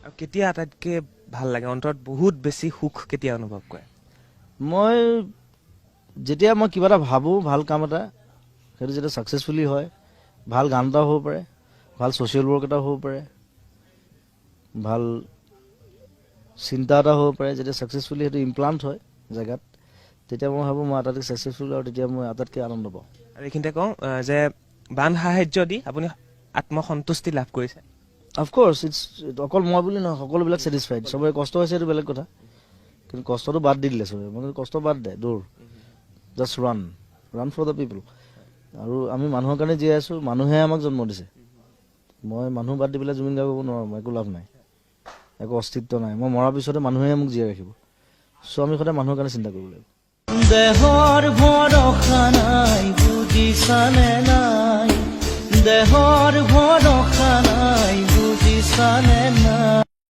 আৰু কেতিয়া আটাইতকৈ ভাল লাগে অন্তৰত বহুত বেছি সুখ কেতিয়া অনুভৱ কৰে? মই যেতিয়া মই কিবা এটা ভাবোঁ ভাল কাম এটা সেইটো যেতিয়া ছাকচেছফুলি হয়, ভাল গান এটাও হ'ব পাৰে, ভাল ছ'চিয়েল ৱৰ্ক এটাও হ'ব পাৰে, ভাল চিন্তা এটা হ'ব পাৰে, যেতিয়া ছাকচেছফুলি সেইটো ইমপ্লাণ্ট হয় জেগাত, তেতিয়া মই ভাবোঁ মই আটাইতকৈ ছাকচেছফুল আৰু তেতিয়া মই আটাইতকৈ আনন্দ পাওঁ। আৰু এইখিনিতে কওঁ যে বান সাহাৰ্য দি আপুনি আত্মসন্তুষ্টি লাভ কৰিছে। অফক'ৰ্ছ অকল মই বুলি নহয়, সকলোবিলাক ছেটিছফাইড। চবৰে কষ্ট হৈছে এইটো বেলেগ কথা, কিন্তু কষ্টটো বাদ দি দিলে চবে। মানে কষ্ট বাদ দে, দৌৰ, জাষ্ট ৰান ফৰ দ্য পিপল। আৰু আমি মানুহৰ কাৰণে জীয়াই আছোঁ, মানুহে আমাক জন্ম দিছে। মই মানুহ বাদ দি পেলাই জুবিন গাৰ্গ হ'ব নোৱাৰোঁ, একো লাভ নাই, একো অস্তিত্ব নাই। মই মৰাৰ পিছতে মানুহে মোক জীয়াই ৰাখিব। চ' আমি সদায় মানুহৰ কাৰণে চিন্তা কৰিব লাগিব। দেহৰ ভৰসা নাই বুজিছানে নাই, দেহৰ ভৰসা নাই বুজিছানে নাই।